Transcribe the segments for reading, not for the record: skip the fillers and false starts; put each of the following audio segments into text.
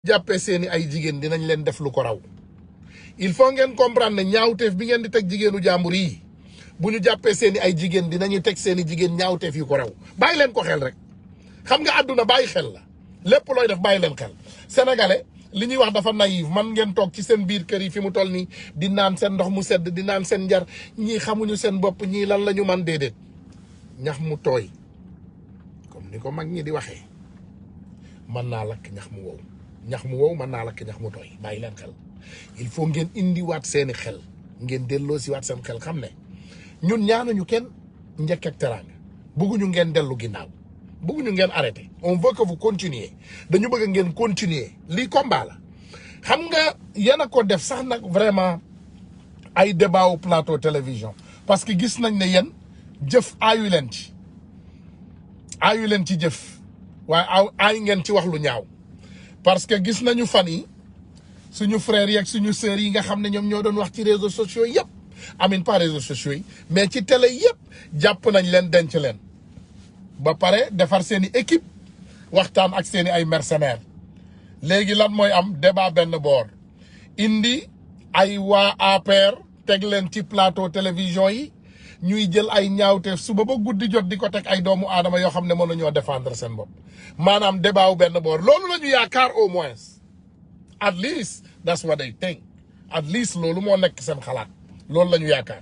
jàppee seeni ay jigéen dinañ leen def lu ko raw il faut ngeen comprendre ne ñaawteef bi ngeen di teg jigéenu jàmbur yi bu ñu jàppee seeni ay jigéen dinañu teg seeni jigéen ñaawteef yu ko raw bàyyi leen ko xel rek xam nga àdduna bàyyi xel la lépp looy def bàyyi leen xel sénégalais li ñuy wax dafa naïf man ngeen toog ci seen biir kër yi fi mu toll nii di naan seen ndox mu sedd di naan seen njar ñii xamuñu seen bopp ñii lan la ñu man déedéet ñax mu tooy comme ni ko mag ñi di waxee mën naa lakk ñax mu wow mën naa lakk ñax mu tooy bàyyi leen xel il faut ngeen indiwaat seeni xel ngeen delloo si waat seen xel xam ne ñun ñaanuñu kenn njëkk ak teraanga bëgguñu ngeen dellu ginnaaw bëgguñu ngeen arrêté on veut que vous continuer dañu bëgg ngeen continuer lii combat la xam nga yéen a ko def sax nag vraiment ay débat au plateau télévision parce que gis nañ ne yéen jëf aayu leen ci jëf waaye aay ngeen ci wax lu ñaaw parce que gis nañu fan yi suñu frères yi ak suñu sœurs yi nga xam ne ñoom ñoo doon wax ci réseaux sociaux yëpp amin pas réseaux sociaux yi mais ci télé yëpp jàpp nañ leen denc leen ba pare defar seen i équipe waxtaan ak seen i ay mercenaires léegi lan mooy am débat benn boor indi ay waa APR teg leen ci plateau télévision yi ñuy jël ay ñaawteef suba ba guddi jot di ko teg ay doomu aadama yoo xam ne mënuñoo défendre seen bopp maanaam débat wu benn boor loolu la ñu yaakaar au moins at least that's what they think at least loolu moo nekk seen xalaat loolu la ñu yaakaar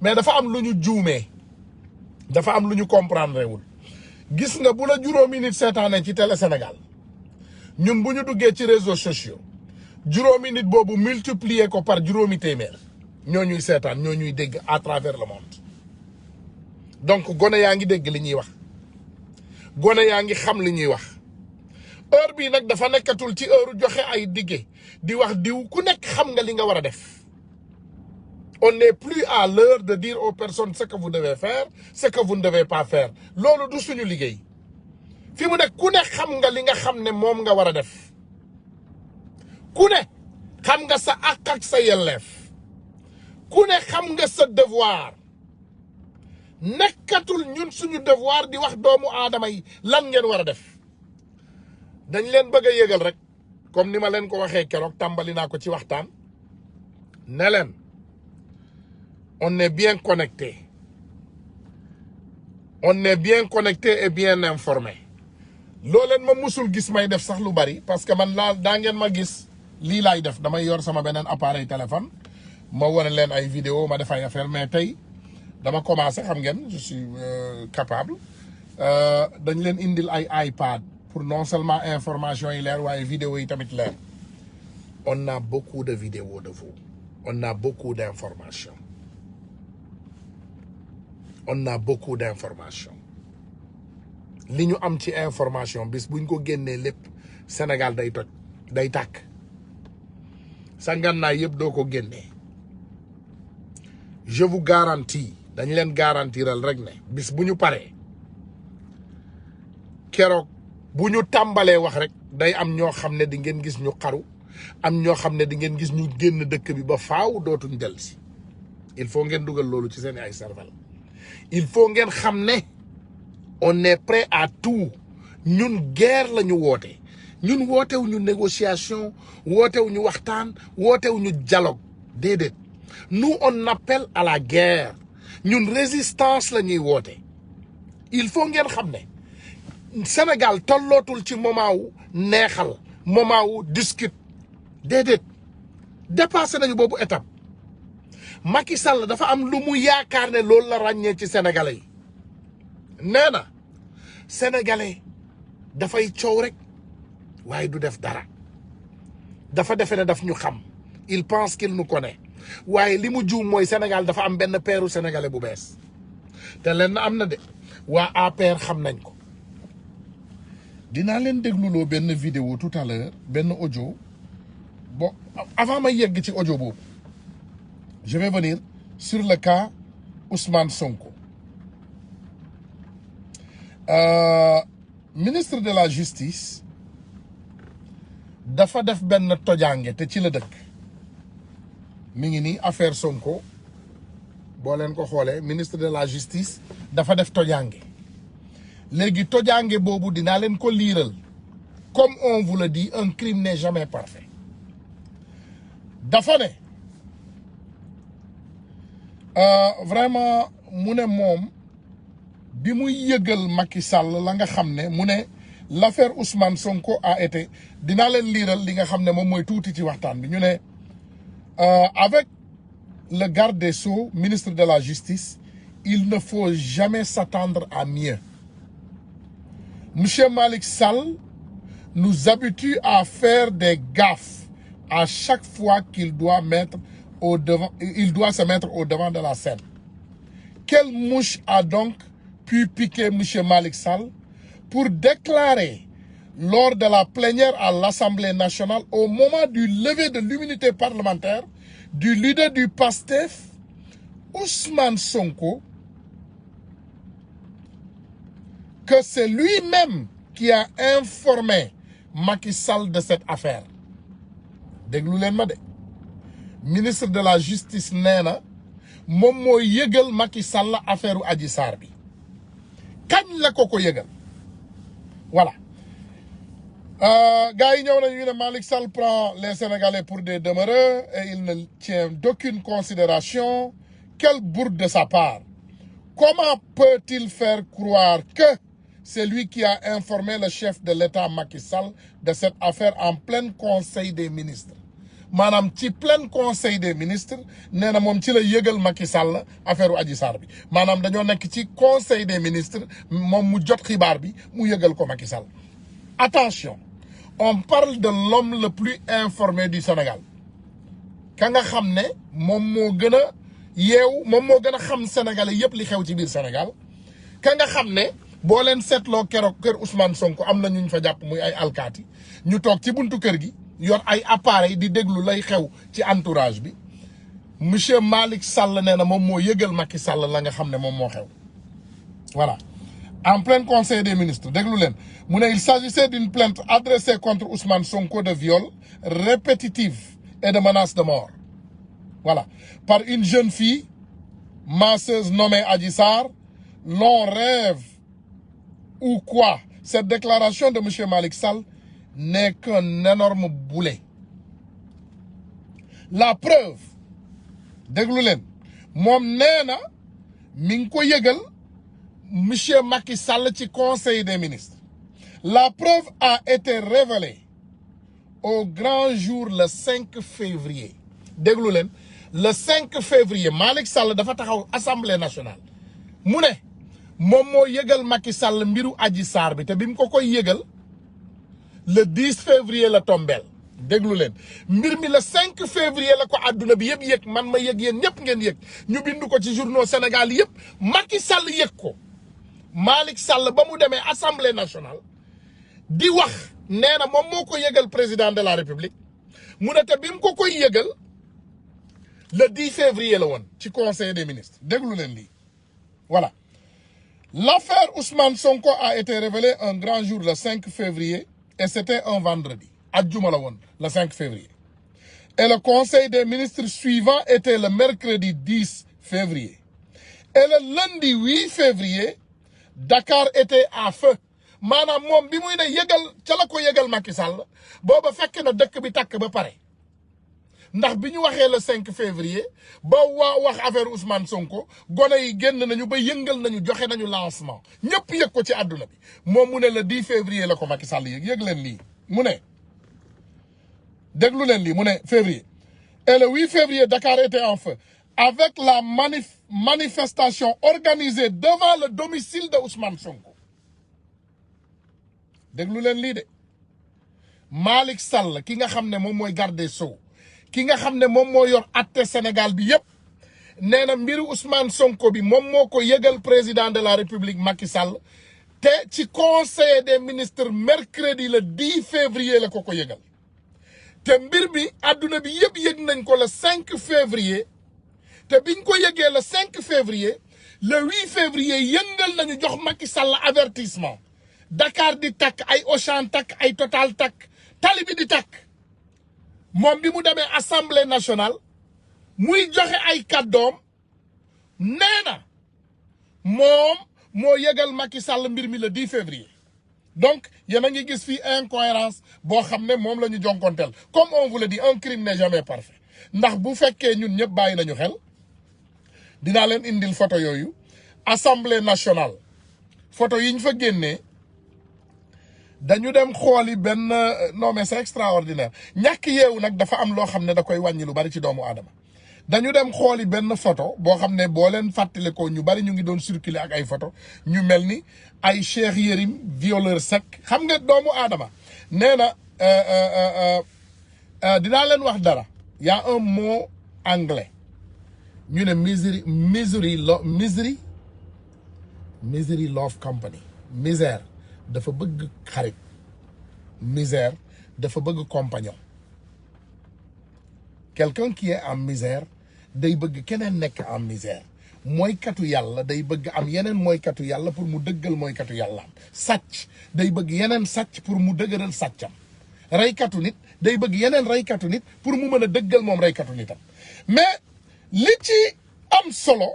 mais dafa am lu ñu juumee dafa am lu ñu comprendre wul gis nga bu la juróomi nit seetaanee ci télé Sénégal ñun bu ñu duggee ci réseaux sociaux juróomi nit boobu multiplier ko par juróomi téeméer ñoo ñuy seetaan ñoo ñuy dégg à travers le monde donc gone yaa ngi dégg li ñuy wax gone yaa ngi xam li ñuy wax heure bii nag dafa nekkatul ci heure joxe ay dige di wax diw ku nekk xam nga li nga war a def on n'est plus à l'heure de dire aux personnes ce que vous devez faire ce que vous ne devez pas faire loolu du suñu liggéey fi mu nekk ku ne xam nga li nga xam ne moom nga war a def ku ne xam nga sa àq ak sa yelleef ku ne xam nga sa devoir nekkatul ñun suñu devoir di wax doomu aadama yi lan ngeen war a def dañ leen bëgg a yëgal rek comme ni ma leen ko waxee keroog tàmbali naa ko ci waxtaan ne leen on est bien connecté et bien informé loo leen ma musul gis may def sax lu bari parce que man daa ngeen ma gis lii laay def damay yor sama beneen appareil téléphone ma wane leen ay vidéo ma def ay affaire mais tey dama commencé xam ngeen je suis capable dañ leen indil ay iPad pour non seulement information yi leer waaye vidéo yi tamit leer on a beaucoup de vidéos de vous on a beaucoup d'informations li ñu am ci information bis buñ ko génnee lépp Sénégal day toj day tàkk sa ngànnaay yëpp doo ko génnee je vous garantis dañ leen garantiral rek ne bis bu ñu paree keroog bu ñu tàmbalee wax rek day am ñoo xam ne di ngeen gis ñu xaru am ñoo xam ne di ngeen gis ñu génn dëkk bi ba faaw dootuñ dellusi il faut ngeen dugal loolu ci seen ay cervelle il faut ngeen xam ne on est prêt à tout ñun guerre la ñu woote ñun wootewu ñu négociation wootewu ñu waxtaan wootewu ñu dialogue déedéet nous on appelle à la guerre ñun résistance la ñuy woote il faut ngeen xam ne Sénégal tollootul ci moment wu neexal moment wu discute déedéet dépassé nañu boobu étape Macky Sall dafa am lu mu yaakaar ne loolu la ràññee ci sénégalais yi nee na sénégalais dafay coow rek waaye du def dara dafa defe ne daf ñu xam il pense qu'il nous connaît waaye li mu juum mooy Sénégal dafa am benn peeru sénégalais bu bees te leen am na de waa APR xam nañ ko dinaa leen dégluloo benn vidéo tout à l'heure benn audio bon avant may yegg ci audio boobu je vais venir sur le cas Ousmane Sonko ministre de la justice dafa def benn tojange te ci la dëkk mi ngi nii affaire Sonko boo leen ko xoolee ministre de la justice dafa def tojange léegi tojange boobu dinaa leen ko liiral comme on vous le dit, un crime n'est jamais parfait. dafa ne vraiment mu ne moom bi muy yëgal Macky Sall la nga xam ne mu ne l'affaire Ousmane Sonko a été dinaa leen liiral li nga xam ne moom mooy tuuti ci waxtaan bi ñu ne avec le garde des Sceaux, ministre de la Justice, il ne faut jamais s'attendre à mieux. Monsieur Malick Sall nous habitue à faire des gaffes à chaque fois qu'il doit se mettre au devant de la scène. Quelle mouche a donc pu piquer Monsieur Malick Sall pour déclarer lors de la plénière à l'Assemblée nationale au moment du lever de l'immunité parlementaire du leader du PASTEF, Ousmane Sonko, que c'est lui-même qui a informé Macky Sall de cette affaire. déglu leen ma de ministre de la justice nee na moom mooy yëgal Macky Sall affaire u Adji Sarr bi kañ la ko yëgal voilà gars yi ñëw nañu ne Malick Sall prend les Sénégalais pour des demeureux et il ne tient d'aucune considération. Quelle bourde de sa part. Comment peut-il faire croire que c'est lui qui a informé le chef de l'État Macky Sall de cette affaire en plein conseil des ministres maanaam ci plein conseil des ministres nee na moom ci la yëgal Macky Sall affaire u Adji Sarr bi maanaam dañoo nekk ci conseil des ministres moom mu jot xibaar bi mu yëgal ko Macky Sall. Attention, on parle de l'homme le plus informé du Sénégal ka nga xam ne moom moo gën a yeew moom moo gën a xam sénégalais yépp li xew ci biir Sénégal ka nga xam ne boo leen seetloo keroog kër Ousmane Sonko am na ñu fa jàpp muy ay alkaati ñu toog ci buntu kër gi yor ay appareil di déglu lay xew ci entourage bi monsieur Malick Sall nee na moom moo yëgal Macky Sall la nga xam ne moom moo xew voilà. En plein conseil des ministres déglu leen mu ne il s'agissait d'une plainte adressée contre Ousmane Sonko de viol répétitif et de menace de mort voilà par une jeune fille masseuse nommée Adji Sarr. L'on rêve ou quoi? Cette déclaration de monsieur Malick Sall n'est qu'un énorme boulet. La preuve déglu leen moom nee na mi ngi ko yëgal monsieur Macky Sall ci conseil des ministres. La preuve a été révélée au grand jour le 5 février déglu leen le 5 février Malick Sall dafa taxaw assemblée nationale mu ne moom moo yëgal Macky Sall mbiru Adji Sarr bi te bi mu ko koy yëgal le 10 février la tombeel déglu leen mbir mi le 5 février la ko àdduna bi yëpp yëg man ma yëg yéen ñëpp ngeen yëg ñu bind ko ci journaux Sénégal yëpp Macky Sall yëg ko Malick Sall ba mu demee assemblée nationale di wax nee na moom moo ko yëgal président de la république mu ne te bi mu ko koy yëgal le 10 février la woon ci conseil des ministres déglu leen lii voilà. L'affaire Ousmane Sonko a été révélée un grand jour le 5 février et c'était un vendredi. Adjuma la woon le 5 février. Et le conseil des ministres suivant était le mercredi 10 février. Et le lundi 8 février, Dakar était à feu. maanaam moom bi muy ne yëgal ca la ko yëgal Macky Sall booba fekk na dëkk bi takk ba pare ndax bi ñu waxee le 5 février ba wax affaire Ousmane Sonko gone yi génn nañu ba yëngal nañu joxe nañu lancement ñëpp yëg ko ci àdduna bi moom mu ne le 10 février la ko Macky Sall yëg leen lii mu ne déglu leen lii mu ne février. Et le 8 février, Dakar était en feu avec la manifestation organisée devant le domicile de Ousmane Sonko. déglu leen lii de Malick Sall ki nga xam ne moom mooy garde des Sceaux ki nga xam ne moom moo yor atte Sénégal bi yépp nee na mbiru Ousmane Sonko bi moom moo ko yëgal président de la République Macky Sall te ci conseil des ministres mercredi le 10 février la ko yëgal te mbir bi àdduna bi yëpp yëg nañ ko le 5 février te biñ ko yëgee le 5 février le 8 février yëngal nañu jox Macky Sall avertissement Dakar di takk ay Auchan takk ay Total takk tali bi di takk moom bi mu demee assemblée nationale muy joxe ay kàddoom nee na moom moo yëgal Macky Sall mbir mi le 10 février donc yéen a ngi gis fii incohérence boo xam ne moom la ñu jonkonteel comme on vous le dit un crime n'est jamais parfait ndax bu fekkee ñun ñëpp bàyyi nañu xel dinaa leen indil photo yooyu assemblée nationale photo yi ñu fa génnee dañu dem xooli benn non mais c'est extraordinaire ñàkk yeewu nag dafa am loo xam ne da koy wàññi lu bari ci doomu aadama dañu dem xooli benn photo boo xam ne boo leen fàttale ko ñu bari ñu ngi doon circuler ak ay photo ñu mel ni ay Cheikh Yérim violeur sec xam nga doomu aadama nee na dinaa leen wax dara y a un mot anglais ñu ne misery love company misère dafa bëgg xarit misère dafa bëgg compagnon quelqu'un qui est en misère day bëgg keneen nekk en misère mooykatu yàlla day bëgg am yeneen mooykatu yàlla pour mu dëggal mooykatu yàlla sàcc day bëgg yeneen sàcc pour mu dëgëral sàccam reykatu nit day bëgg yeneen reykatu nit pour mu mën a dëggal moom reykatu nitam mais li ci am solo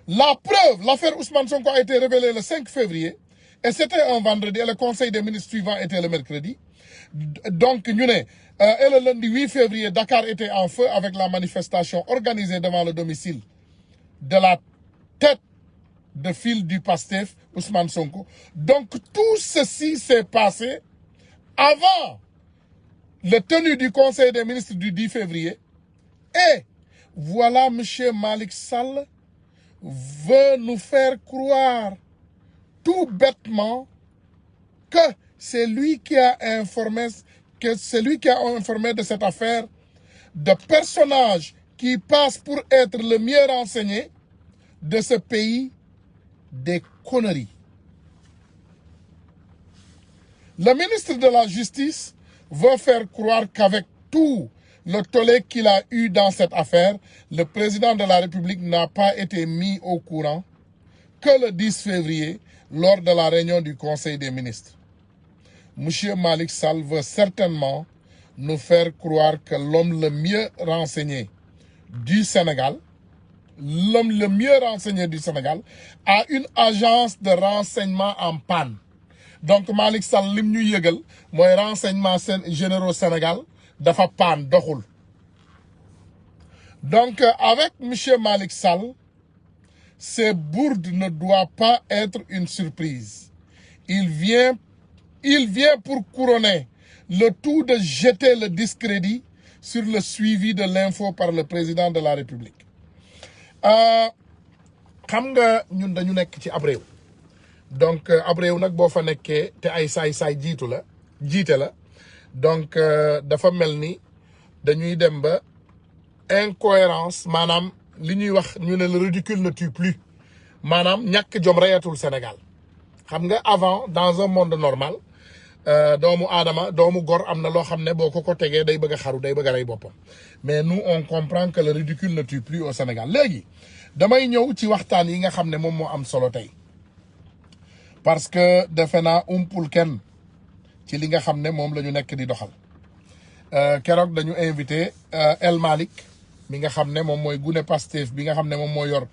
la preuve l'affaire Ousmane Sonko a été révélée le 5 février et c'était un vendredi et le conseil des ministres suivant était le mercredi donc ñu ne et le lundi 8 février Dakar était en feu avec la manifestation organisée devant le domicile de la tête de file du PASTEF Ousmane Sonko. Donc tout ceci s'est passé avant le tenue du conseil des ministres du 10 février et voilà monsieur Malick Sall veut nous faire croire tout bêtement que c'est lui qui a informé de cette affaire de personnages qui passent pour être le mieux renseigné de ce pays des conneries. Le ministre de la Justice veut faire croire qu'avec tout le tollé qu'il a eu dans cette affaire, le président de la République n'a pas été mis au courant que le 10 février, lors de la réunion du Conseil des ministres. Monsieur Malick Sall veut certainement nous faire croire que l'homme le mieux renseigné du Sénégal, a une agence de renseignement en panne. Donc Malick Sall lim ñu yëgal mooy renseignement généraux Sénégal dafa panne doxul. Donc avec monsieur Malick Sall, ces bourdes ne doivent pas être une surprise. Il vient pour couronner le tout de jeter le discrédit sur le suivi de l'info par le président de la République. xam nga ñun dañu nekk ci ab réew donc ab réew nag boo fa nekkee te ay saay-saay jiite la donc dafa mel ni dañuy dem ba incohérence maanaam li ñuy wax ñu ne le ridicule ne tue plus maanaam ñàkk jom reyatul Sénégal xam nga avant dans un monde normal doomu aadama doomu gor am na loo xam ne boo ko tegee day bëgg a xaru day bëgg a rey boppam mais nous on comprend que le ridicule ne tue plus au Sénégal léegi damay ñëw ci waxtaan yi nga xam ne moom moo am solo tey parce que defe naa umpul kenn ci li nga xam ne moom la ñu nekk di doxal keroog dañu invité El Malick mi nga xam ne moom mooy gune Pastef bi nga xam ne moom moo yor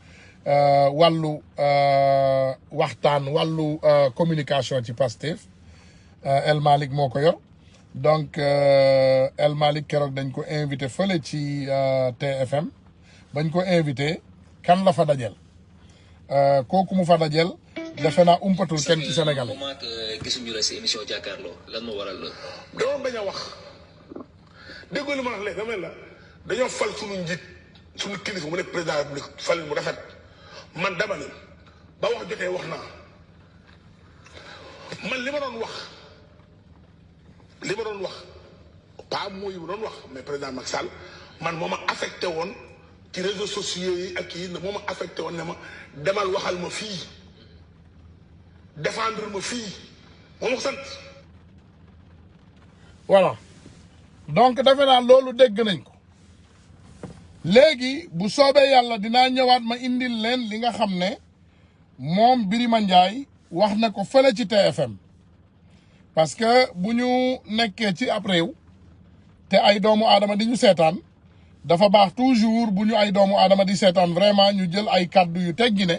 wàllu waxtaan wàllu communication ci Pastef El Malick moo ko yor donc El Malick keroog dañ ko invité fële ci TFM bañ ko invité kan la fa dajel kooku mu fa dajel defe naa umpatul kenn ci Sénégal moment que gisuñu la si émission jàkkaarloo lan moo waral la dama bañ a wax déggoo li ma wax léegi dama la dañoo fal suñu njiit suñu kilifa mu nekk président de la République falin mu rafet man dama ni ba wax jotee wax naa man li ma doon wax pas mooy bu doon wax mais président Macky Sall man moo ma affecté woon ci réseaux sociaux yi ak yi ne moo ma affecté woon ne ma demal waxal ma fii défendre ma fii moo ma ko sant. voilà donc defe naa loolu dégg nañ ko léegi bu soobee yàlla dinaa ñëwaat ma indil leen li nga xam ne moom Birima Ndiaye wax na ko fële ci TFM parce que bu ñu nekkee ci ab réew te ay doomu aadama di ñu seetaan dafa baax toujours bu ñu ay doomu aadama di seetaan vraiment ñu jël ay kàddu yu teggi ne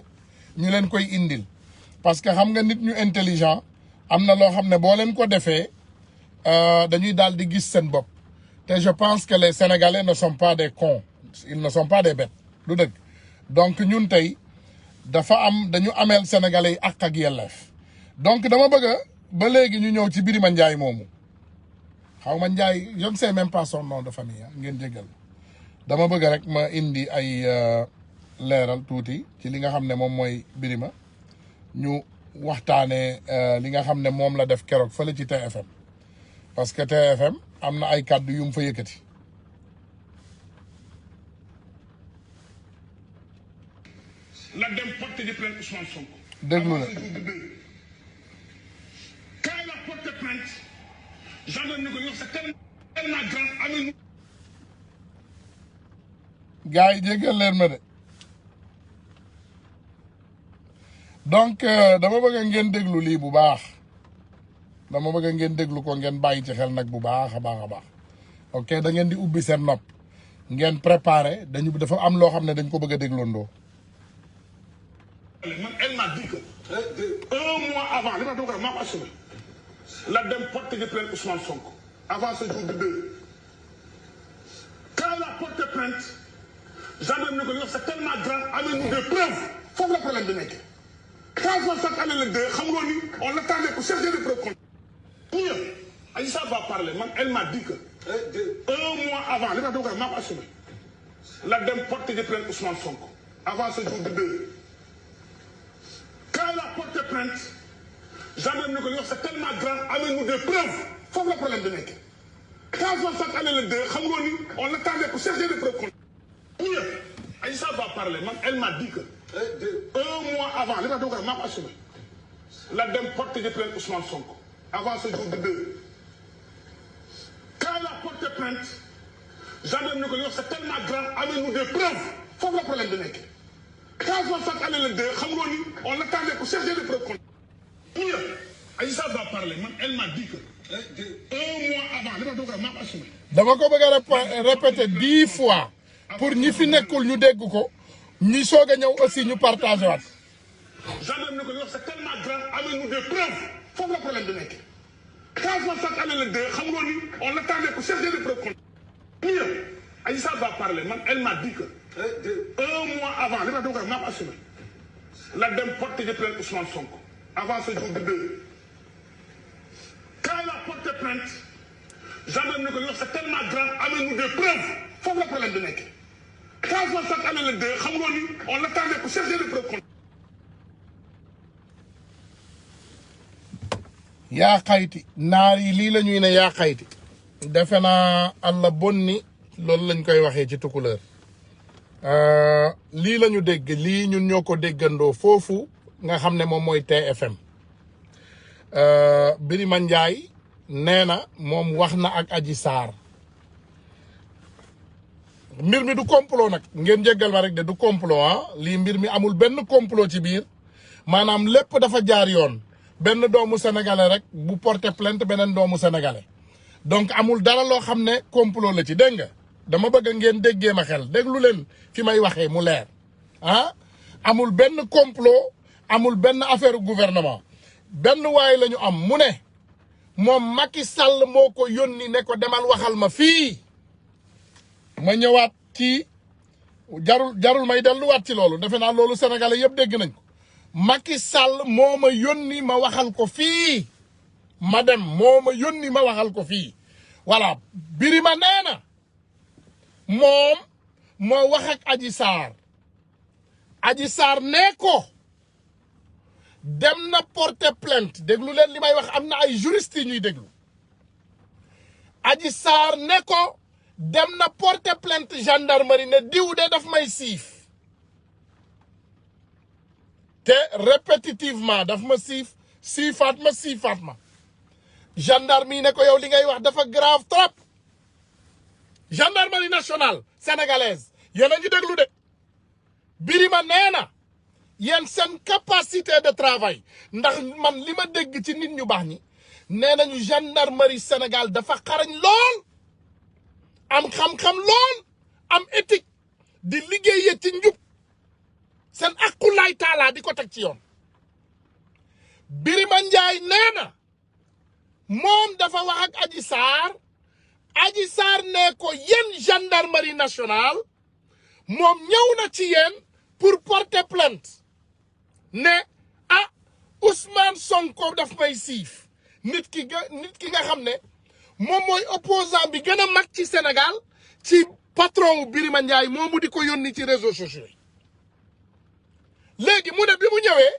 ñu leen koy indil parce que xam nga nit ñu intelligent am na loo xam ne boo leen ko defee dañuy daal di gis seen bopp te je pense que les Sénégalais ne sont pas des cons ils ne sont pas des bêtes du dëgg donc ñun tey dañu ameel Sénégalais yi ak yelleef donc dama bëgg ba léegi ñu ñëw ci Birima Ndiaye moomu xaw ma Ndiaye je ne sais même pas son nom de famille ngeen jéggal dama bëgg rek ma indi ay leeral tuuti ci li nga xam ne moom mooy Birima ñu waxtaanee li nga xam ne moom la def keroog fële ci TFM parce que TFM am na ay kàddu yu mu fa yëkkati. la dem porte ji plainte Ousmane Sonko. déglu la quand il a porté plainte gendarme ni ko yow c'est tellement grand ami. gars yi jéggal leen ma de donc dama bëgg ngeen déglu lii bu baax dama bëgg ngeen déglu ko ngeen bàyyi ci xel nag bu baax a baax ok da ngeen di ubbi seen nopp ngeen préparé dafa am loo xam ne dañ ko bëgg a dégloondoo. man elle m'a dit que 1 mois avant li ma doon ko maa ko assumé la dem porte ji plainte Ousmane Sonko avant ce jour de deux quand il a porté plainte gendarme ni ko yow c'est tellement grand amee-nous des preuves foofu la problème bi nekk. quand on s'est allé le deux xam nga ni on l'attendait pour chercher des preuves. mieux Aïssa va parler man elle m'a dit que 1 mois avant li ma doon ko maa ko assumé la dem porte ji plainte Ousmane Sonko avant ce jour de deux. quand il a porté plainte gendarme ni ko yow c'est tellement grand amee-nous des preuves foofu la problème bi nekk. quand on s'est allé le deux xam nga ni on l'attendait pour chercher des preuves. mieux Aïssa va parler man elle m'a dit que 1 mois avant li ma doon ko maa ko assumé la dem porte ji plainte Ousmane Sonko avant ce jour de deux. quand il a porté plainte gendarme ni ko yow c'est tellement grand amee-nous des preuves foofu la problème bi nekk. quand on s'est allé le deux xam nga ni on l'attendait pour chercher des preuves. mieux Aïssa va parler man elle m'a dit que 1 mois avant li ma doon ko maa ko assumé. dama ko bëgg a répéter 10 fois pour ñi fi nekkul ñu dégg ko ñi soog a ñëw aussi ñu partagé waat. gendarme ni ko yow c'est tellement grand amee-nous des preuves foofu la problème bi nekk. quand on s'est allé le deux xam nga ni on l'attendait pour chercher des preuves. mieux Aïssa va parler man elle m'a dit que 1 mois avant li ma doon ko maa ko assumé la dem porte ji plainte Ousmane Sonko avant ce jour de deux. quand il a porté plainte gendarme ni ko yow c'est tellement grand amee-nous des preuves foofu la problème bi nekk. quand on s'est allé le deux xam nga ni on l'attendait pour chercher des preuves. yaa xayti naar yi lii la ñuy ne yaa xayti defe naa alla bonni loolu lañ koy waxee ci tukuleur lii la ñu dégg lii ñun ñoo ko déggandoo foofu nga xam ne moom mooy TFM Birima Ndiaye nee na moom wax na ak Adji Sarr mbir mi du complot nag ngeen jéggal ma rek de du complot lii mbir mi amul benn complot ci biir maanaam lépp dafa jaar yoon benn doomu sénégalais rek bu porté plainte beneen doomu sénégalais donc amul dara loo xam ne complot la ci dégg nga dama bëgg ngeen déggee ma xel déglu leen fi may waxee mu leer amul benn complot amul benn affaire gouvernement benn waay la ñu am mu ne moom Macky Sall moo ko yónni ne ko demal waxal ma fii ma ñëwaat ci jarul may delluwaat ci loolu defe naa loolu sénégalais yëpp dégg nañ ko Macky Sall moo ma yónni ma waxal ko fii ma dem moo ma yónni ma waxal ko fii voilà Birima nee na moom moo wax ak Adji Sarr nee ko dem na porter plainte déglu leen li may wax am na ay juristes yi ñuy déglu Adji Sarr ne ko dem na porter plainte gendarmerie ne diw de daf may siif te répétitivement daf ma siifaat ma gendarmerie ne ko yow li ngay wax dafa grave trop gendarmerie nationale sénégalaise yéen a ngi déglu de Birima nee na yéen seen capacité de travail ndax man li ma dégg ci nit ñu baax ñi nee nañu gendarmerie Sénégal dafa xarañ lool am xam-xam lool am éthique di liggéeyee ci njub seen aqulaay taalaa di ko teg ci yoon Birima Ndiaye nee na moom dafa wax ak Adji Sarr ne ko yéen gendarmerie nationale moom ñëw na ci yéen pour porter plainte ne ah Ousmane Sonko daf may siif nit ki nga xam ne moom mooy opposant bi gën a mag ci Sénégal ci patron wu Birima Ndiaye moomu di ko yónni ci réseaux sociaux yi léegi mu ne bi mu ñëwee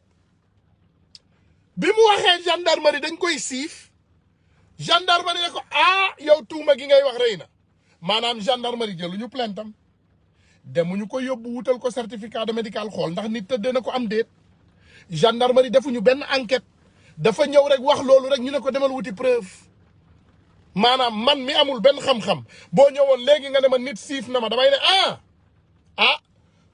bi mu waxee gendarmerie dañ koy siif gendarmerie ne ko ah yow tuuma gi ngay wax rëy na maanaam gendarmerie jëluñu plainte am demuñu ko yóbbu wutal ko certificat de médical xool ndax nit tëddee na ko am déet gendarmerie defuñu benn enquête dafa ñëw rek wax loolu rek ñu ne ko demal wuti preuve maanaam man mi amul benn xam-xam boo ñëwoon léegi nga ne ma nit siif na ma damay ne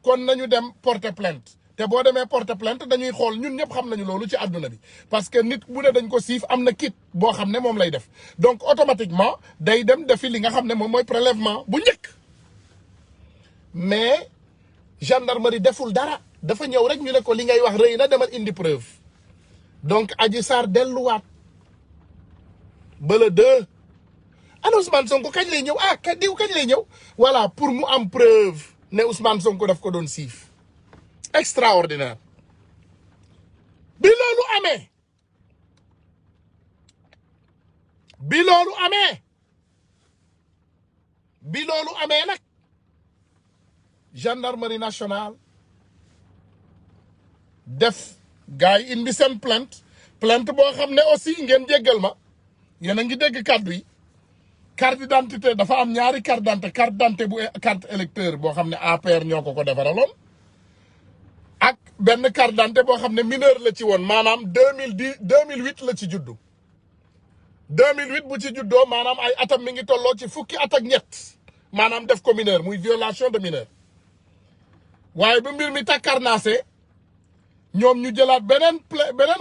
kon nañu dem porter plainte te boo demee porter plainte dañuy xool ñun ñëpp xam nañu loolu ci àdduna bi parce que nit bu ne dañ ko siif am na kit boo xam ne moom lay def donc automatiquement day dem defi li nga xam ne moom mooy prélèvement bu njëkk mais gendarmerie deful dara dafa ñëw rek ñu ne ko li ngay wax rëy na demal indi preuve donc Adji Sarr delluwaat ba le 2 ana Ousmane Sonko kañ lay ñëw kañ lay ñëw voilà pour mu am preuve ne Ousmane Sonko daf ko doon siif extraordinaire bi loolu amee nag gendarmerie nationale def gars yi indi seen plainte boo xam ne aussi ngeen jéggal ma yéen a ngi dégg kàddu yi carte d'identité dafa am ñaari carte d'identité bu carte électeur boo xam ne APR ñoo ko defaraloon ak benn carte d'identité boo xam ne mineur la ci woon maanaam 2008 la ci juddu 2008 bu ci juddoo maanaam ay atam mi ngi tolloo ci fukki at ak ñett maanaam def ko mineur muy violation de mineur waaye bu mbir mi takkarnaase ñoom ñu jëlaat beneen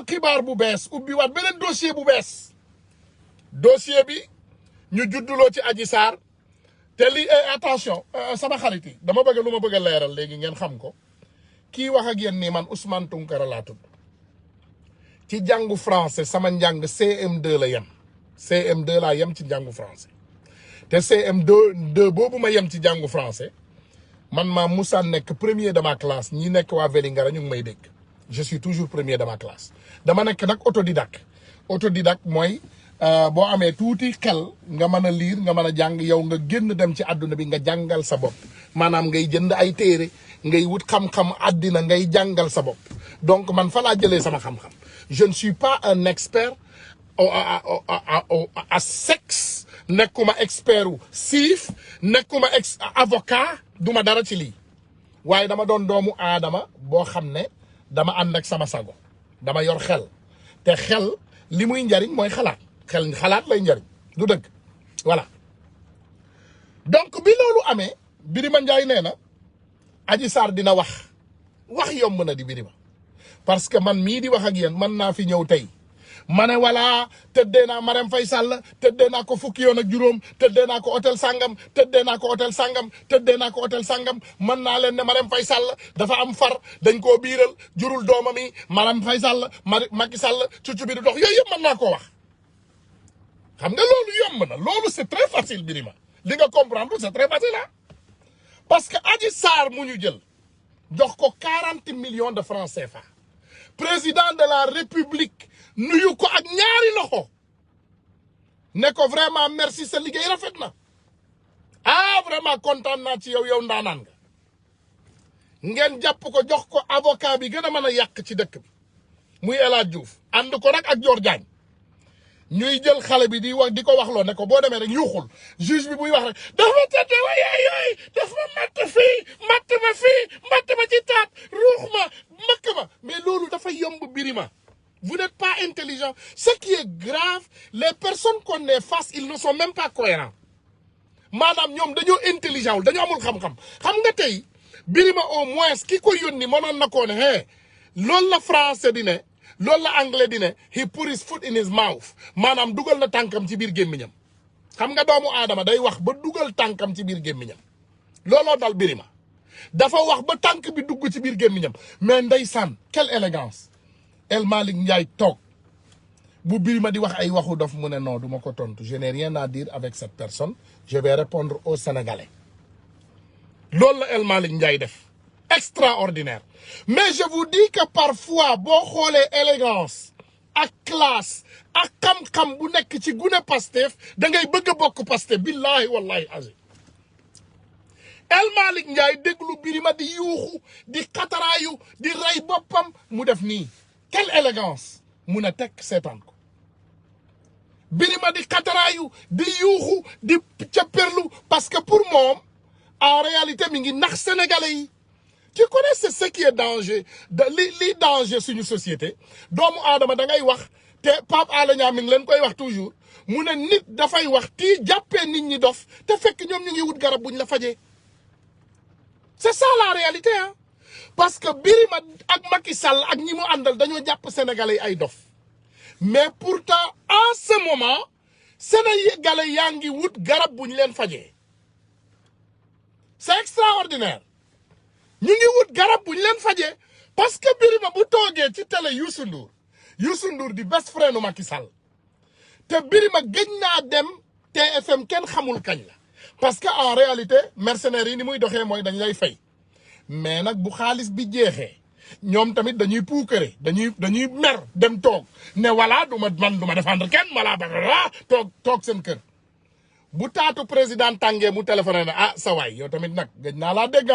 xibaar bu bees ubbiwaat beneen dossier bu bees dossier bi ñu judduloo ci Adji Sarr te lii attention sama xarit yi dama bëgg lu ma bëgg a leeral léegi ngeen xam ko kii wax ak yéen nii man Ousmane Tounkara laa tudd ci jàngu français sama njàng CM2 la yem CM2 laa yem ci njàngu français te CM2 boobu ma yem ci jàngu français man maa Moussa nekk premier de ma classe ñi nekk waa Vélingara ñu ngi may dégg je suis toujours premier de ma classe dama nekk nag autodidacte mooy boo amee tuuti xel nga mën a lire nga mën a jàng yow nga génn dem ci àdduna bi nga jàngal sa bopp maanaam ngay jënd ay téere ngay wut xam-xam àddina ngay jàngal sa bopp donc man fa laa jëlee sama xam-xam je ne suis pas un expert à sexe nekkuma expert u siif nekkuma avocat duma dara ci lii waaye dama doon doomu aadama boo xam ne dama ànd ak sama sago dama yor xel te xel li muy njariñ mooy xalaat lay njariñ du dëgg voilà donc bi loolu amee Birima Ndiaye nee na Adji Sarr dina wax yomb na di Birima parce que man mii di wax ak yéen mën naa fi ñëw tey ma ne voilà tëddee naa Marème Faye Sall tëddee naa ko fukki yoon ak juróom tëddee naa ko hôtel sangam tëddee naa ko hôtel sangam mën naa leen ne Marème Faye Sall dafa am far dañ koo biiral jurul doomam yi Marème Faye Sall Macky Sall cuccu bi du dox yooyu yëpp mën naa koo wax xam nga loolu yomb na loolu c'est très facile Birima li nga comprendre c'est très facile ah parce que Adji Sarr mu ñu jël jox ko 40 millions de francs CFA président de la République nuyu ko ak ñaari loxo ne ko vraiment merci sa liggéey rafet na vraiment kontaan naa ci yow ndaanaan nga ngeen jàpp ko jox ko avocat bi gën a mën a yàq ci dëkk bi muy El Hadj Diouf ànd ko nag ak Dior Diagne ñuy jël xale bi di ko waxloo ne ko boo demee rek yuuxul juge bi buy wax rek dafa tëdd yooyu daf ma matt ma ci taat ruux ma mais loolu dafa yomb Birima vous n'êtes pas intelligent ce qui est grave les personnes qu'on est face ils ne sont même pas cohérents maanaam ñoom dañoo intelligent wul dañoo amul xam-xam xam nga tey Birima au moins ki ko yónni mënoon na koo ne loolu la français di ne loolu la anglais di ne he put his foot in his mouth maanaam dugal na tànkam ci biir gémmiñam xam nga doomu aadama day wax ba dugal tànkam ci biir gémmiñam looloo dal Birima dafa wax ba tànk bi dugg ci biir gémmiñam mais ndeysaan quelle élégance El Malick Ndiaye toog bu Birima di wax ay waxu dof mu ne non du ma ko tontu je n'ai rien à dire avec cette personne je vais répondre aux Sénégalais loolu la El Malick Ndiaye def extraordinaire mais je vous dis que parfois boo xoolee élégance ak classe ak xam-xam bu nekk ci gune Pastef da ngay bëgg a bokk Pastef billahi wallahi azim El Malick Ndiaye déglu Birima di yuuxu di xataraayu di rey boppam mu def nii quelle élégance mun a teg seetaan ko Birima di xataraayu di yuuxu di capperlu parce que pour moom en réalité mi ngi nax sénégalais yi tu connais c'est ce qui est danger li danger suñu société doomu aadama da ngay wax te Pape Alé Niang mi ngi leen koy wax toujours mu ne nit dafay wax tii jàppee nit ñi dof te fekk ñoom ñu ngi wut garab buñ la fajee c'est ça la réalité hein parce que Birima ak Macky Sall ak ñi mu àndal dañoo jàpp sénégalais yi ay dof mais pourtant en ce moment sénégalais yaa ngi wut garab buñ leen fajee c'est extraordinaire ñu ngi wut garab buñ leen fajee parce que Birima bu toogee ci télé Youssou Ndour di best friend u Macky Sall te Birima gëj naa dem TFM kenn xamul kañ la parce que en réalité mercenaires yi ni muy doxee mooy dañ lay fay mais nag bu xaalis bi jeexee ñoom tamit dañuy puukare dañuy mer dem toog ne voilà du ma défendre kenn voilà toog seen kër bu taatu président tàngee mu téléphoné ne ah sa waay yow tamit nag gëj naa laa dégg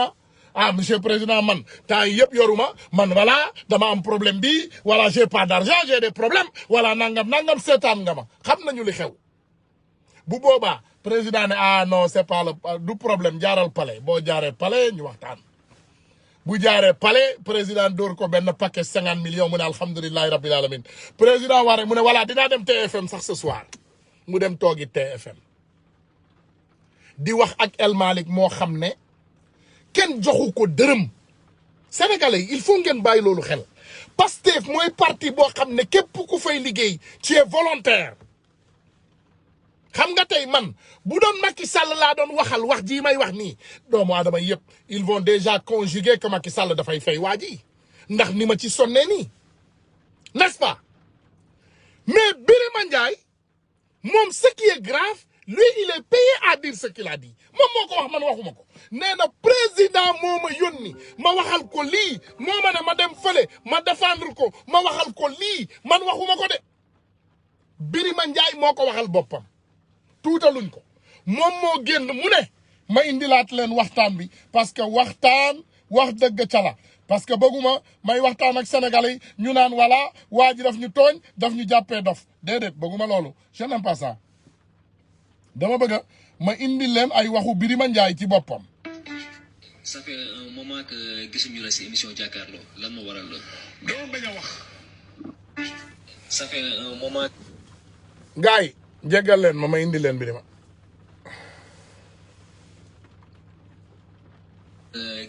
ah monsieur président man temps yëpp yoruma man voilà dama am problème bi voilà j'ai pas d'argent j'ai des problèmes voilà nangam seetaan nga ma xam nañu li xew bu boobaa président ne ah non c'est pas du problème jaaral palais boo jaaree palais ñu waxtaan bu jaaree palais président dóor ko benn paquet 50 millions mu ne alhamdulillahi rabbil alamin président waree mu ne voilà dinaa dem TFM sax ce soir mu dem toogi TFM di wax ak El Malick moo xam ne kenn joxu ko dërëm sénégalais yi il faut ngeen bàyyi loolu xel Pastef mooy parti boo xam ne képp ku fay liggéey tu es volontaire xam nga tey man bu doon Macky Sall laa doon waxal wax jii may wax nii doomu aadama yëpp ils vont déjà conjuguer que Macky Sall dafay fay waa ji ndax ni ma ci sonnee nii n'est-ce pas mais Birima Ndiaye moom ce qui est grave lui il est payé à dire ce qu'il a dit moom moo ko wax man waxuma ko nee na président moo ma yónni ma waxal ko lii moo ma ne ma dem fële ma défendre ko ma waxal ko lii man waxuma ko de Birima Ndiaye moo ko waxal boppam tuutaluñ ko moom moo génn mu ne ma indilaat leen waxtaan bi parce que waxtaan wax dëgg ca la parce que bëgguma may waxtaan ak sénégalais ñu naan voilà waa ji daf ñu tooñ daf ñu jàppee dof déedéet bëgguma loolu je n'aime pas ça dama bëgg ma indi leen ay waxu Birima Ndiaye ci boppam. ça fait un moment que gisuñu la si émission jàkkaarloo lan moo waral la. dama bañ a wax. ça fait un moment. gars yi jéggal leen ma indi leen Birima.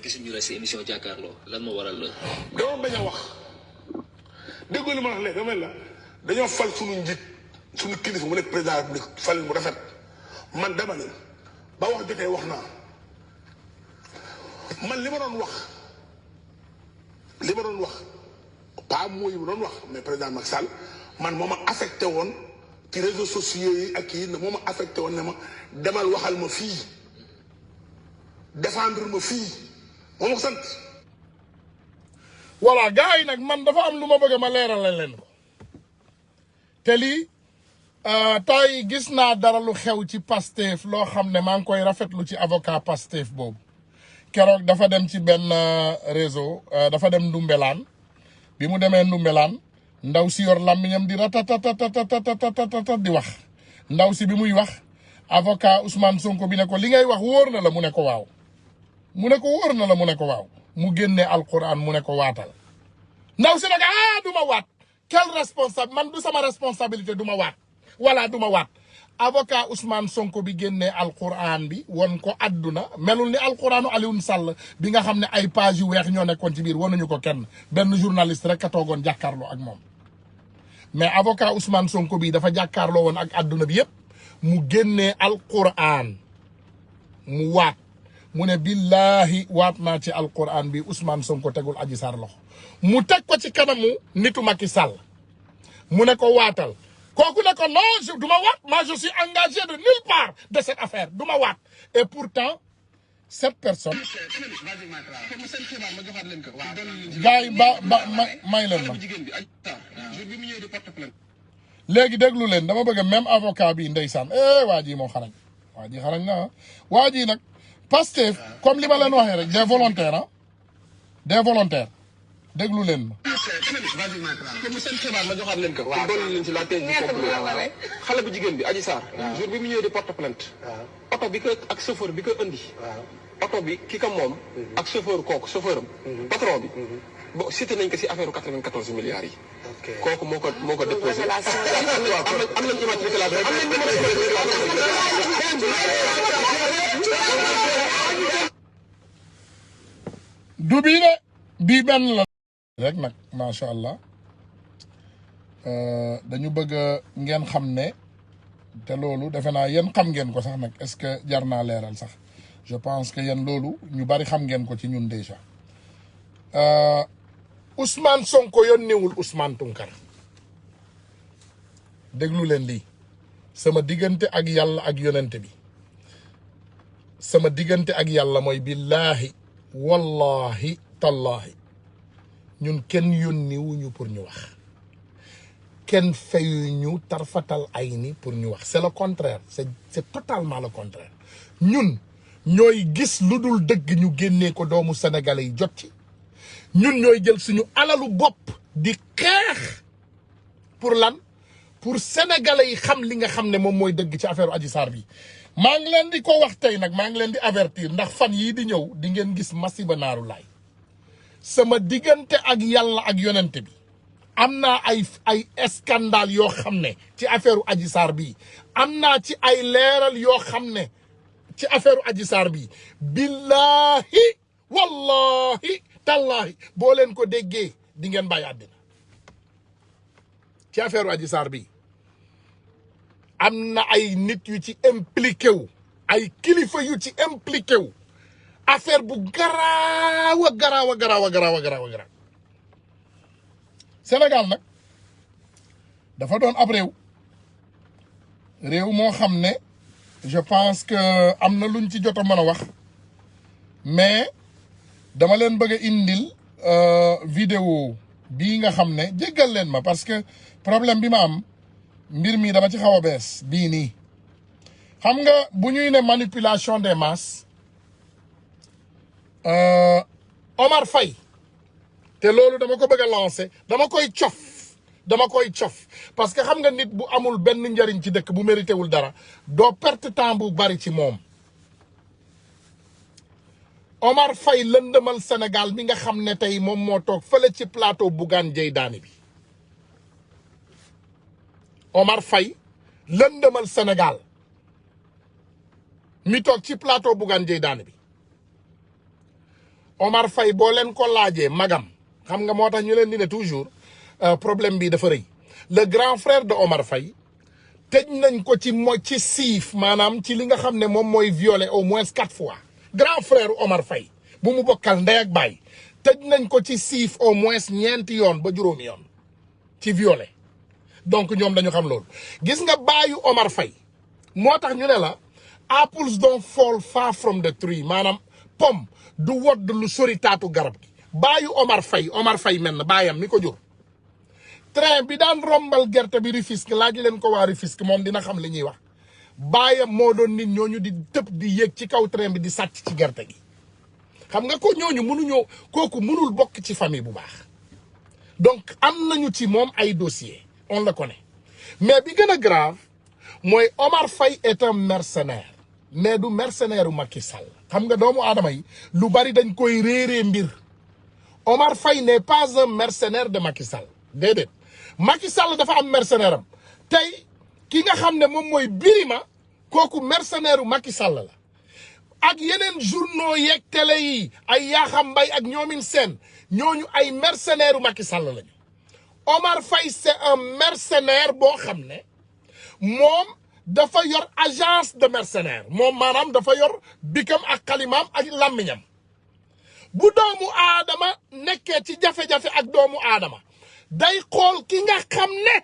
gisuñu la si émission jàkkaarloo lan moo waral la. dama bañ a wax dégg nga li ma wax léegi dama la dañoo fal suñu njiit suñu kilifa mu nekk président de la République fal mu rafet man dama ne ba wax jotee wax naa man li ma doon wax pas mooy mu doon wax mais président Macky Sall man moo ma affecté woon ci réseaux sociaux yi ak kii moo ma affecté woon ne ma demal waxal ma fii défendre ma fii moo ma ko sant. voilà gars yi nag man dafa am lu ma bëgg ma leeral leen ko te lii tey gis naa dara lu xew ci Pastef loo xam ne maa ngi koy rafetlu ci avocat Pastef boobu keroog dafa dem ci benn réseau dafa dem Ndumbelaan bi mu demee Ndumbelaan ndaw si yor làmmiñam di ratatatatatatatatatat di wax ndaw si bi muy wax avocat Ousmane Sonko bi ne ko li ngay wax wóor na la mu ne ko waaw mu ne ko wóor na la mu ne ko waaw mu génnee alquran mu ne ko waatal ndaw si nag du ma waat quel responsable man du sama responsabilité du ma waat voilà du ma waat avocat Ousmane Sonko bi génnee alquran bi won ko adduna melul ni alquranu Alioune Sall bi nga xam ne ay page yu weex ñoo nekkoon ci biir wanuñu ko kenn benn journaliste rek a toogoon jàkkaarloo ak moom mais avocat Ousmane Sonko bi dafa jàkkaarloo woon ak adduna bi yépp mu génnee alquran mu waat mu ne billahi waat naa ci alquran bi Ousmane Sonko tegul Adji Sarr loxo mu teg ko ci kanamu nitu Macky Sall mu ne ko waatal kooku ne ko non du ma waat moi je suis engagé de nulle part de cette affaire du ma waat et pourtant cette personne gars yi may leen ma léegi déglu leen dama bëgg même avocat bi ndeysaan waa ji moo xarañ waa ji xarañ na waa ji nag Pastef comme li ma leen waxee rek des volontaires ah des volontaires déglu leen ma comme seen xibaar ma joxaat leen ko pour dolli leen ci la thèse du complot xale bu jigéen bi Adji Sarr jour bi mu ñëwee di porte plainte oto bi ko ak chauffeur bi ko indi oto bi ki ko moom ak chauffeur kooku chauffeur am patron bi bon cité nañ ko si affaire 94 milliards yi kooku moo ko déposé am nañ immatriculation du bii de bii benn la rek nag macha allah dañu bëgg ngeen xam ne te loolu defe naa yéen xam ngeen ko sax nag est-ce que jar naa leeral sax je pense que yéen loolu ñu bari xam ngeen ko ci ñun déjà Ousmane Sonko yónneewul Ousmane Tounkara déglu leen lii sama diggante ak yàlla ak yonente bi sama diggante ak yàlla mooy billaahi wallahi tallahi ñun kenn yónniwuñu pour ñu wax kenn fayuñu tarfatal ay ni pour ñu wax c'est le contraire c'est totalement le contraire ñun ñooy gis lu dul dëgg ñu génnee ko doomu sénégalais yi jot ci ñun ñooy jël suñu alalu bopp di xeex pour lan pour sénégalais yi xam li nga xam ne moom mooy dëgg ci affaire Adji Sarr bi maa ngi leen di ko wax tey nag maa ngi leen di avertir ndax fan yii di ñëw di ngeen gis masiba naaru laay sama diggante ak yàlla ak yonente bi am naa ay scandale yoo xam ne ci affaire Adji Sarr bi am naa ci ay leeral yoo xam ne ci affaire Adji Sarr bi billahi wallahi tallahi boo leen ko déggee di ngeen bàyyi àddina ci affaire Adji Sarr bi am na ay nit yu ci impliqué wu ay kilifa yu ci impliqué wu affaire bu garaaw a garaaw a garaaw a garaaw a garaaw a garaaw Sénégal nag dafa doon ab réew moo xam ne je pense que am na luñ ci jot a mën a wax mais dama leen bëgg a indil vidéo bii nga xam ne jéggal leen ma parce que problème bi ma am mbir mi dama ci xaw a bees bii nii xam nga bu ñuy ne manipulation des masses Omar Faye te loolu dama ko bëgg a lancer dama koy cof parce que xam nga nit bu amul benn njariñ ci dëkk bu mérité wul dara doo perte temps bu bari ci moom Omar Faye lëndëmal Sénégal mi nga xam ne tey moom moo toog fële ci plateau Bougane Gueye Dany bi Omar Faye lëndëmal Sénégal mi toog ci plateau Bougane Gueye Dany bi Omar Faye boo leen ko laajee magam xam nga moo tax ñu leen di ne toujours problème bi dafa rëy le grand frère de Omar Faye tëj nañ ko ci siif maanaam ci li nga xam ne moom mooy violé au moins 4 fois grand frère Omar Faye bu mu bokkal ndey ak baay tëj nañ ko ci siif au moins 4 yoon ba 5 yoon ci violé donc ñoom dañu xam loolu gis nga baayu Omar Faye moo tax ñu ne la apples don't fall far from the tree maanaam pomme du wodd lu sori taatu garab gi baayu Omar Faye mel na baayam mi ko jur train bi daan rombal gerte bi Rufisque laaj leen ko waa Rufisque moom dina xam li ñuy wax baayam moo doon nit ñooñu di tëb di yéeg ci kaw train bi di sàcc ci gerte gi xam nga ko ñooñu mënuñoo kooku mënul bokk ci famille bu baax donc am nañu ci moom ay dossier on le connaît mais bi gën a grave mooy Omar Faye est un mercenaire mais du mercenaire u Macky Sall xam nga doomu aadama yi lu bari dañ koy réeree mbir Omar Faye n'est pas un mercenaire de Macky Sall déedéet Macky Sall dafa am mercenaire am tey ki nga xam ne moom mooy Birima kooku mercenaire u Macky Sall la ak yeneen journaux yeeg télé yi ay Yakham Mbaye ak ñoomin seen ñooñu ay mercenaire u Macky Sall lañu Omar Faye c'est un mercenaire boo xam ne moom dafa yor agence de mercenaire moom maanaam dafa yor bikam ak xalimaam ak làmmiñam bu doomu aadama nekkee ci jafe-jafe ak doomu aadama day xool ki nga xam ne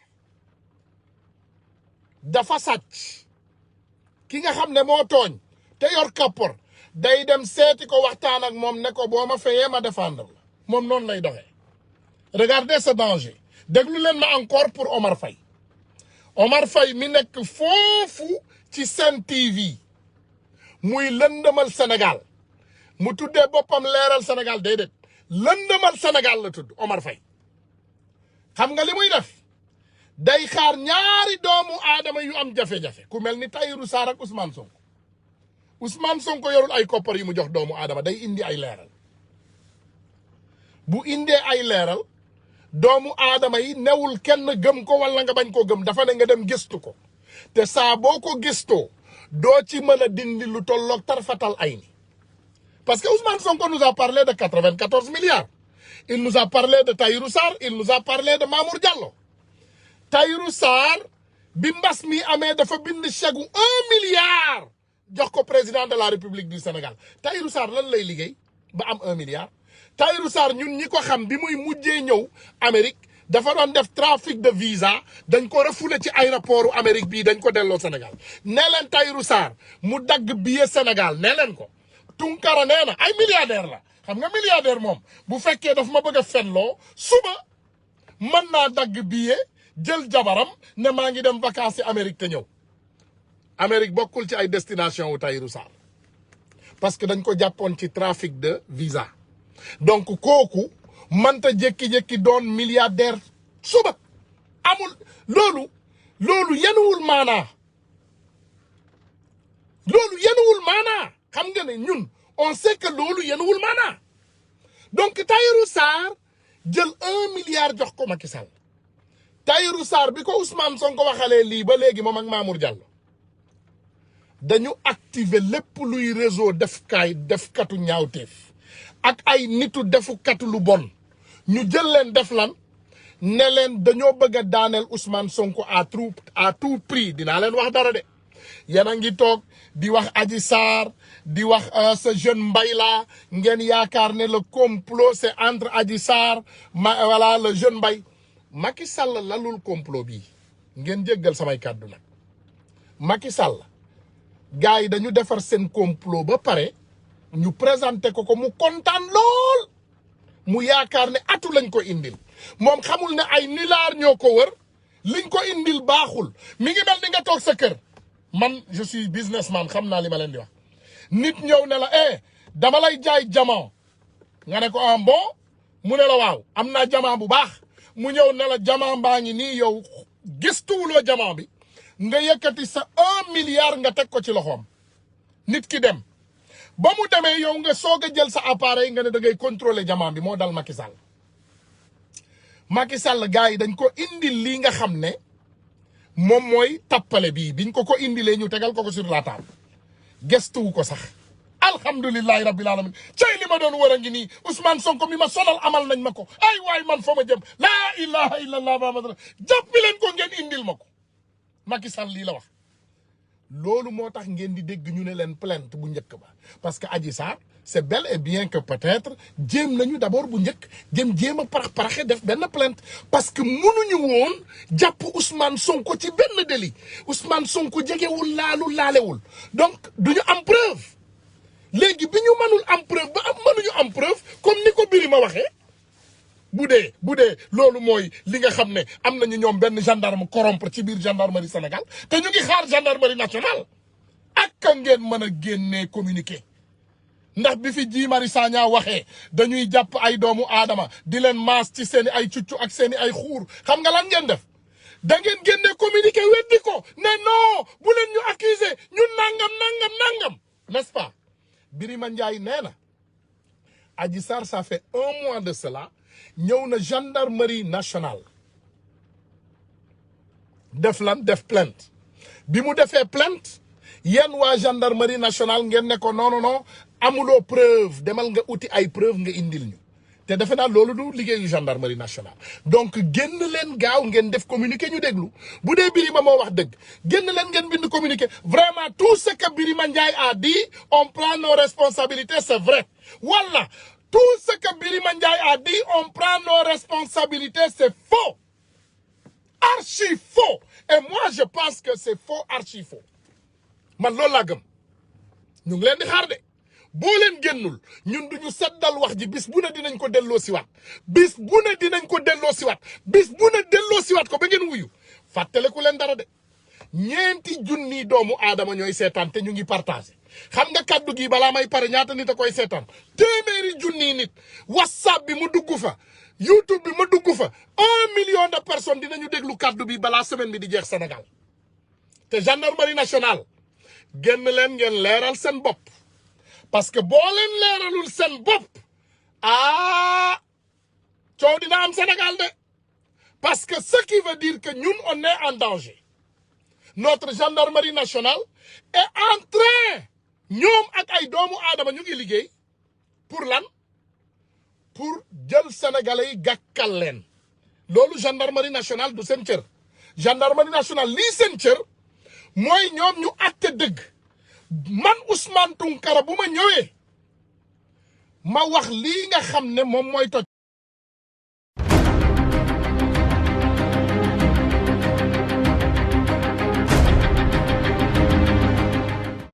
dafa sàcc ki nga xam ne moo tooñ te yor kappor day dem seeti ko waxtaan ak moom ne ko boo ma fayee ma défendre la moom noonu lay doxee. Regardez ce danger déglu leen ma encore pour Omar Faye. Omar Faye mi nekk foofu ci Sen TV muy lëndëmal Sénégal mu tuddee boppam leeral Sénégal déedéet lëndëmal Sénégal la tudd Omar Faye. xam nga li muy def day xaar ñaari doomu aadama yu am jafe-jafe ku mel ni Tahirou Sarr ak Ousmane Sonko yorul ay koppar yu mu jox doomu aadama day indi ay leeral bu indee ay leeral doomu aadama yi newul kenn gëm ko wala nga bañ koo gëm dafa ne nga dem gëstu ko te saa boo ko gëstoo doo ci mën a dindi lu tolloog tarfatal ay ni parce que Ousmane Sonko nous a parlé de 94 milliards il nous a parlé de Tahirou Sarr il nous a parlé de Mamour Diallo. Tahirou Sarr bi mbas mi amee dafa bind chèque 1 milliard jox ko président de la République du Sénégal Tahirou Sarr lan lay liggéey ba am 1 milliard. Tahirou Sarr ñun ñi ko xam bi muy mujjee ñëw Amérique dafa doon def trafic de visa dañ ko refoulé ci aéroportu Amérique bii dañ ko delloo Sénégal nee leen Tahirou Sarr mu dagg billet Sénégal nee leen ko Tunkara nee na ay milliardaire la xam nga milliardaire moom bu fekkee daf ma bëgg a fenloo suba mën naa dagg billet jël jabaram ne maa ngi dem vacances ci Amérique te ñëw Amérique bokkul ci ay destination wu Tahirou Sarr parce que dañ ko jàppoon ci trafic de visa donc kooku mënta jékki-jékki doon milliardaire suba amul loolu yenuwul maanaa xam nga ne ñun on sait que loolu yenuwul maanaa donc Tahirou Sarr jël 1 milliard jox ko Macky Sall Tahirou Sarr bi ko Ousmane Sonko waxalee lii ba léegi moom ak Mamour Diallo dañu activer lépp luy réseau defkatu ñaawteef ak ay nitu defukatu lu bon ñu jël leen def lan ne leen dañoo bëgg a daaneel Ousmane Sonko à tout prix dinaa leen wax dara de yéen a ngi toog di wax Adji Sarr di wax ce jeune mbay la ngeen yaakaar ne le complot c'est entre Adji Sarr voilà le jeune mbay Macky Sall lalul complot bii ngeen jéggal samay kàddu nag Macky Sall gars yi dañu defar seen complot ba pare ñu présenté ko mu kontaan lool mu yaakaar ne atu lañ ko indil moom xamul ne ay nilaar ñoo ko wër liñ ko indil baaxul mi ngi mel ni nga toog sa kër man je suis businessman xam naa li ma leen di wax nit ñëw ne la dama lay jaay diamant nga ne ko bon mu ne la waaw am naa diamant bu baax mu ñëw ne la diamant baa ngi nii yow gëstuwuloo diamant bi nga yëkkati sa 1 milliard nga teg ko ci loxoom nit ki dem ba mu demee yow nga soog a jël sa appareil nga ne da ngay contrôler diamant bi moo dal Macky Sall Macky Sall gars yi dañ ko indil lii nga xam ne moom mooy tappale bii biñ ko indilee ñu tegal ko sur la table gëstuwu ko sax alhamdulillahi rabbil alamin cay li ma doon war a ngi nii Ousmane Sonko mi ma sonal amal nañ ma ko ay waay man fa ma jëm laa ilaha illallah muhammad jàppi leen ko ngeen indil ma ko Macky Sall lii la wax loolu moo tax ngeen di dégg ñu ne leen plainte bu njëkk ba parce que Adji Sarr c'est bel et bien que peut-être jéem nañu d'abord bu njëkk jéem a paraxe def benn plainte parce que mënuñu woon jàpp Ousmane Sonko ci benn délit Ousmane Sonko jegewul laalewul donc duñu am preuve léegi bi ñu mënul am preuve ba mënuñu am preuve comme ni ko Birima waxee bu dee loolu mooy li nga xam ne am nañu ñoom benn gendarme corrompre ci biir gendarmerie Sénégal te ñu ngi xaar gendarmerie nationale ak ka ngeen mën a génnee communiqué ndax bi fi Guy Marius Sagna waxee dañuy jàpp ay doomu aadama di leen maas ci seeni ay cuccu ak seeni ay xuur xam nga lan ngeen def da ngeen génnee communiqué weddi ko ne non bu leen ñu accuser ñun nangam n'est-ce pas Birima Ndiaye nee na Adji Sarr ça fait 1 mois de cela ñëw na gendarmerie nationale def plainte bi mu defee plainte yéen waa gendarmerie nationale ngeen ne ko non amuloo preuve demal nga uti ay preuve nga indil ñu te defe naa loolu du liggéeyu gendarmerie nationale donc génn leen gaaw ngeen def communiqué ñu déglu bu dee Birima moo wax dëgg génn leen ngeen bind communiqué vraiment tout ce que Birima Ndiaye a dit on prend nos responsabilités c'est vrai wala tout ce que Birima Ndiaye a dit on prend nos responsabilités c'est faux archi faux et moi je pense que c'est faux archi faux man loolu laa gëm ñu ngi leen di xaar de boo leen génnul ñun duñu seddal wax ji bis bu ne dinañ ko delloo siwaat bis bu ne dinañ ko delloo siwaat bis bu ne delloo siwaat ko ba ngeen wuyu fàttaleku leen dara de ñeenti junni doomu aadama ñooy seetaan te ñu ngi partagé xam nga kaddu gi balaa may pare ñaata nit a koy seetaan téeméeri junni nit whatsapp bi mu dugg fa YouTube bi ma dugg fa 1 million de personnes dinañu déglu kaddu bi balaa semaine bi di jeex Sénégal te gendarmerie nationale génn leen ngeen leeral seen bopp parce que boo leen leeralul seen bopp coow dina am Sénégal de parce que ce qui veut dire que ñun on est en danger notre gendarmerie nationale est en train ñoom ak ay doomu aadama ñu ngi liggéey pour lan pour jël sénégalais yi gàkkal leen loolu gendarmerie nationale du seen cër gendarmerie nationale lii seen cër mooy ñoom ñu àtte dëgg man Ousmane Tounkara bu ma ñëwee ma wax lii nga xam ne moom mooy toj